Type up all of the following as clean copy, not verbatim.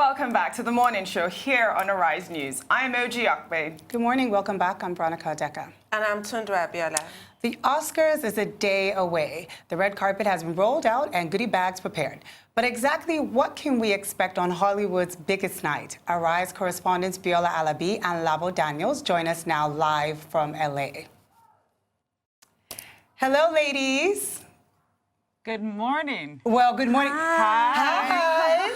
Welcome back to the morning show here on Arise News. I'm Oji Akbe. Good morning. Welcome back. I'm Veronica Deka. And I'm Tundra Biola. The Oscars is a day away. The red carpet has been rolled out and goodie bags prepared. But exactly what can we expect on Hollywood's biggest night? Arise correspondents Biola Alabi and Labo Daniels join us now live from LA. Hello, ladies. Good morning. Well, good morning. Hi.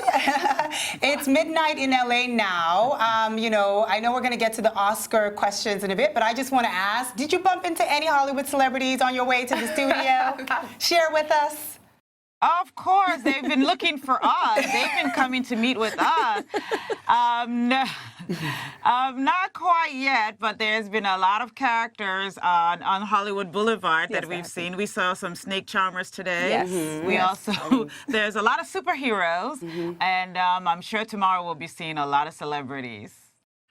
It's midnight in LA now. I know we're going to get to the Oscar questions in a bit, but I just want to ask, did you bump into any Hollywood celebrities on your way to the studio? Share with us. Of course, they've been looking for us. They've been coming to meet with us. No, not quite yet, but there's been a lot of characters on Hollywood Boulevard that we've seen. We saw some snake charmers today. Yes. We also, there's a lot of superheroes, and I'm sure tomorrow we'll be seeing a lot of celebrities.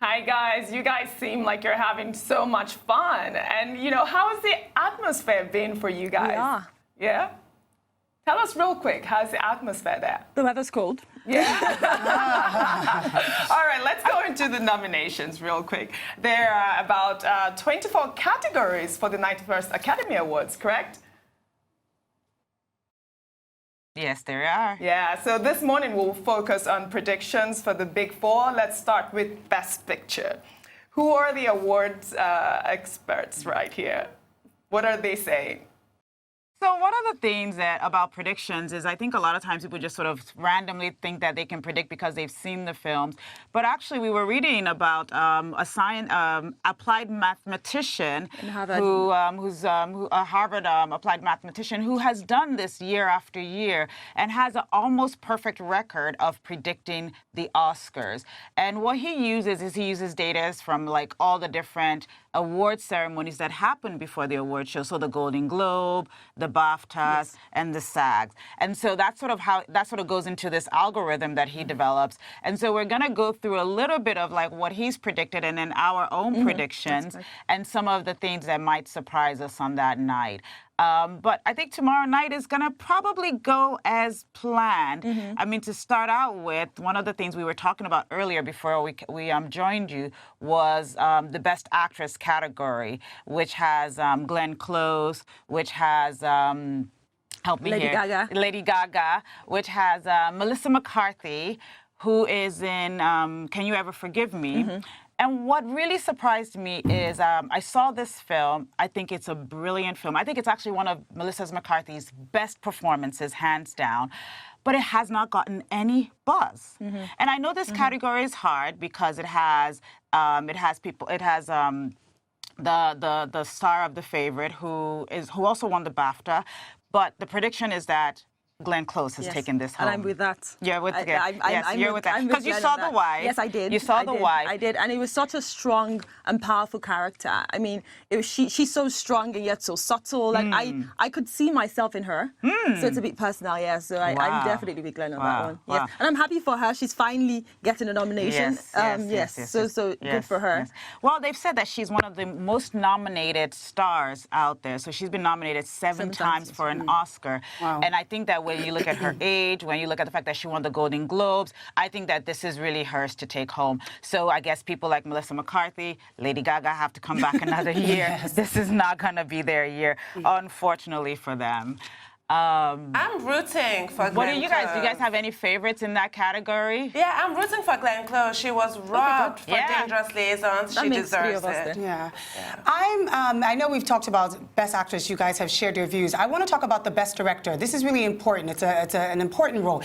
Hi, guys. You guys seem like you're having so much fun. And, how has the atmosphere been for you guys? Yeah. Yeah? Tell us real quick, how's the atmosphere there? The weather's cold. Yeah. All right, let's go into the nominations real quick. There are about 24 categories for the 91st Academy Awards, correct? Yes, there are. Yeah, so this morning we'll focus on predictions for the Big Four. Let's start with Best Picture. Who are the awards experts right here? What are they saying? So one of the things about predictions is I think a lot of times people just sort of randomly think that they can predict because they've seen the films. But actually, we were reading about a applied mathematician who's a Harvard applied mathematician who has done this year after year and has an almost perfect record of predicting the Oscars. And what he uses data from like all the different award ceremonies that happen before the award show. So the Golden Globe, the BAFTAs, and the SAGs. And so that sort of goes into this algorithm that he develops. And so we're going to go through a little bit of like what he's predicted and then our own predictions and some of the things that might surprise us on that night. But I think tomorrow night is going to probably go as planned. I mean, to start out with, one of the things we were talking about earlier before we joined you was the Best Actress category, which has Glenn Close, which has Lady Gaga, which has Melissa McCarthy, who is in Can You Ever Forgive Me? And what really surprised me is I saw this film. I think it's a brilliant film. I think it's actually one of Melissa McCarthy's best performances, hands down. But it has not gotten any buzz. And I know this category is hard because it has the star of The Favorite who also won the BAFTA. But the prediction is that Glenn Close has taken this home. And I'm with that. You're with it. Yes, you're with that. Because you saw The Wife. Yes, I did. You saw The Wife. I did. And it was such a strong and powerful character. I mean, she's so strong and yet so subtle. Like I could see myself in her. So it's a bit personal, yeah. So I'm definitely with Glenn on that one. Yes. And I'm happy for her. She's finally getting a nomination. Yes. So good for her. Yes. Well, they've said that she's one of the most nominated stars out there. So she's been nominated seven times for an Oscar. Wow. And I think that when you look at her age, when you look at the fact that she won the Golden Globes, I think that this is really hers to take home. So I guess people like Melissa McCarthy, Lady Gaga have to come back another year. This is not going to be their year, unfortunately for them. I'm rooting for Glenn Close. What do you guys? Do you guys have any favorites in that category? Yeah, I'm rooting for Glenn Close. She was robbed for Dangerous Liaisons. She deserves it. Yeah. I know we've talked about Best Actress. You guys have shared your views. I want to talk about the Best Director. This is really important. It's an important role.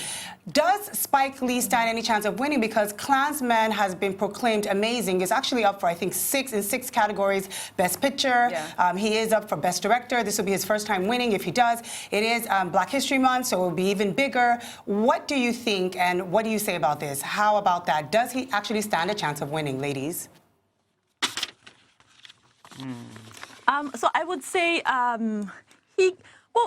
Does Spike Lee stand any chance of winning? Because Klansman has been proclaimed amazing. It's actually up for, I think, six categories. Best Picture. Yeah. He is up for Best Director. This will be his first time winning if he does. It is Black History Month, so it will be even bigger. What do you think, and what do you say about this? How about that? Does he actually stand a chance of winning, ladies? So I would say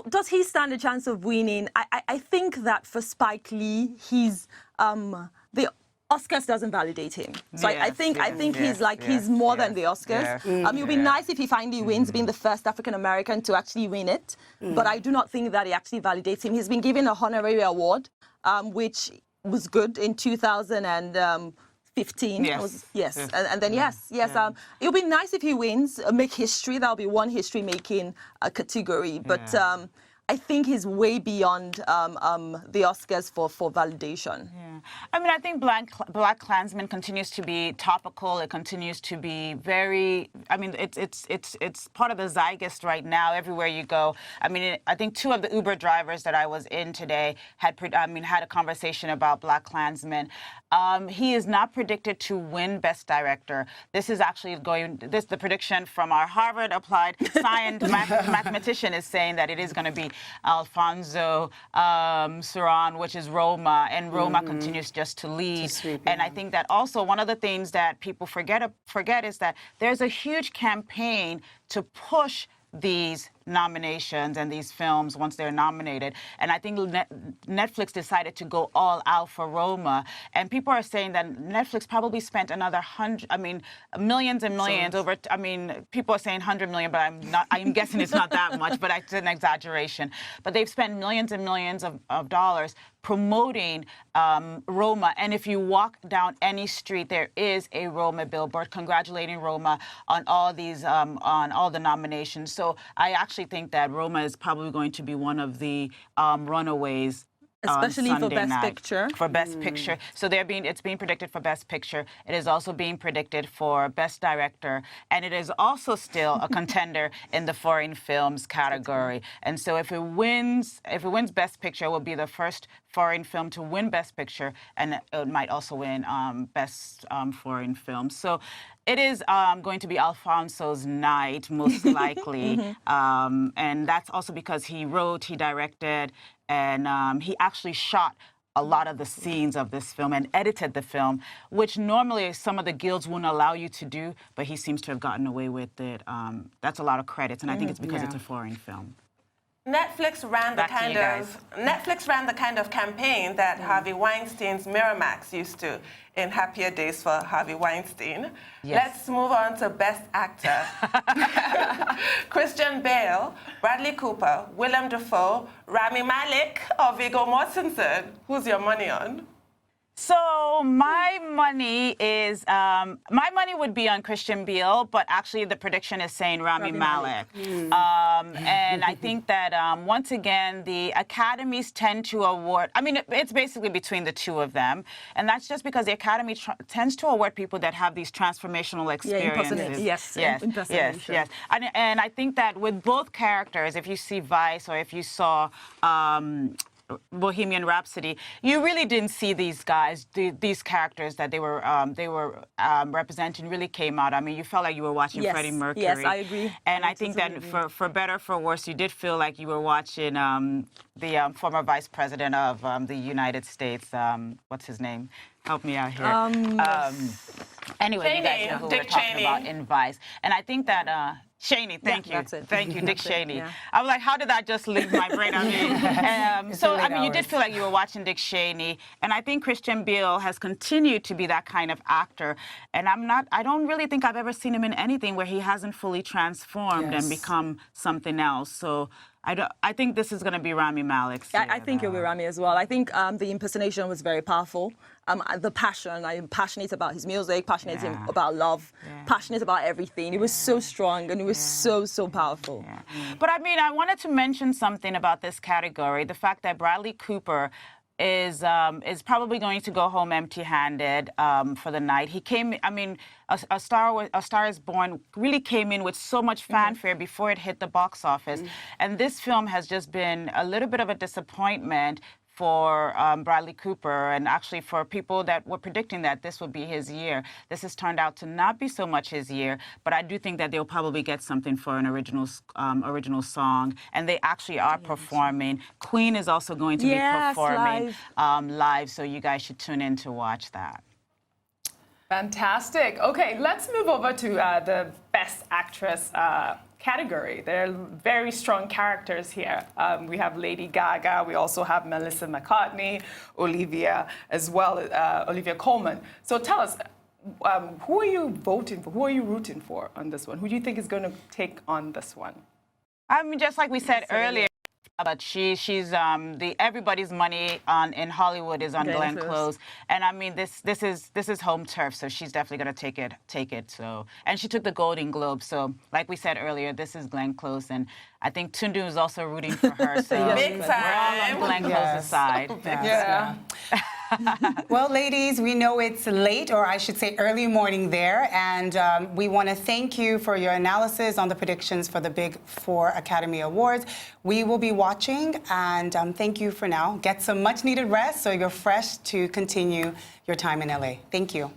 does he stand a chance of winning? I think that for Spike Lee, he's the Oscars doesn't validate him. So I think he's more than the Oscars. It would be nice if he finally wins, being the first African American to actually win it. But I do not think that it actually validates him. He's been given a honorary award, which was good in 2015. Yes. Yes. And then it'll be nice if he wins, make history. That'll be one history-making category. But I think he's way beyond the Oscars for validation. Yeah. I mean, I think Black Klansman continues to be topical. It continues to be very. I mean, it's part of the zeitgeist right now. Everywhere you go. I mean, I think 2 of the Uber drivers that I was in today had a conversation about Black Klansman. He is not predicted to win Best Director. This is actually the prediction from our Harvard applied science mathematician is saying that it is going to be Alfonso Cuarón, which is Roma, and Roma continues just to lead. And I think that also one of the things that people forget is that there's a huge campaign to push these nominations and these films once they're nominated. And I think Netflix decided to go all out for Roma. And people are saying that Netflix probably spent another millions and millions over, people are saying 100 million, but I'm guessing it's not that much, but it's an exaggeration. But they've spent millions and millions of dollars promoting Roma. And if you walk down any street, there is a Roma billboard congratulating Roma on all these, on all the nominations. So I actually think that Roma is probably going to be one of the runaways. Especially for Best Picture. For Best Picture. So it's being predicted for Best Picture. It is also being predicted for Best Director. And it is also still a contender in the foreign films category. And so if it wins Best Picture, it will be the first foreign film to win Best Picture. And it might also win Best Foreign Film. So it is going to be Alfonso's night, most likely. And that's also because he wrote, he directed, and he actually shot a lot of the scenes of this film and edited the film, which normally some of the guilds wouldn't allow you to do, but he seems to have gotten away with it. That's a lot of credits, and I think it's because it's a foreign film. Netflix ran the kind of campaign that Harvey Weinstein's Miramax used to in Happier Days for Harvey Weinstein. Yes. Let's move on to Best Actor. Christian Bale, Bradley Cooper, Willem Dafoe, Rami Malek, or Viggo Mortensen. Who's your money on? So my money would be on Christian Bale, but actually the prediction is saying Rami Malek. And I think that once again the academies tend to award. I mean, it's basically between the 2 of them, and that's just because the Academy tends to award people that have these transformational experiences. Yes. And I think that with both characters, if you see Vice or if you saw Bohemian Rhapsody, you really didn't see these guys, these characters that they were representing really came out. I mean, you felt like you were watching Freddie Mercury. Yes, I agree. And I think that for better or for worse, you did feel like you were watching the former Vice President of the United States. What's his name? Help me out here. Anyway, Cheney, you guys know who Dick we're talking Cheney. about in Vice. And I think that Cheney, thank you. That's it. Thank you, Dick Cheney. yeah. I was like, how did that just leave my brain? I mean, you did feel like you were watching Dick Cheney. And I think Christian Bale has continued to be that kind of actor. And I don't really think I've ever seen him in anything where he hasn't fully transformed and become something else. So I think this is going to be Rami Malek's. I think it'll be Rami as well. I think the impersonation was very powerful. The passion, I'm passionate about his music, passionate about love, passionate about everything. It was so strong and it was so powerful. Yeah. But I mean, I wanted to mention something about this category, the fact that Bradley Cooper is probably going to go home empty-handed for the night. He came, I mean, A Star Is Born really came in with so much fanfare before it hit the box office. And this film has just been a little bit of a disappointment for Bradley Cooper, and actually for people that were predicting that this would be his year. This has turned out to not be so much his year, but I do think that they'll probably get something for an original song, and they actually are performing. Queen is also going to be performing live, so you guys should tune in to watch that. Fantastic. Okay, let's move over to the Best Actress category. There are very strong characters here. We have Lady Gaga. We also have Melissa McCartney, Olivia, as well as Olivia Colman. So tell us, who are you voting for? Who are you rooting for on this one? Who do you think is going to take on this one? I mean, just like we said earlier, But she's everybody's money in Hollywood is on Glenn Glenn Close. Close, and I mean this is home turf, so she's definitely gonna take it. So, and she took the Golden Globe, so like we said earlier, this is Glenn Close, and I think Tundu is also rooting for her. So Yes. Big we're all time. on Glenn Yes. Close's side. Yeah. Well, ladies, we know it's late, or I should say early morning there, and we want to thank you for your analysis on the predictions for the Big Four Academy Awards. We will be watching, and thank you for now. Get some much-needed rest so you're fresh to continue your time in LA. Thank you.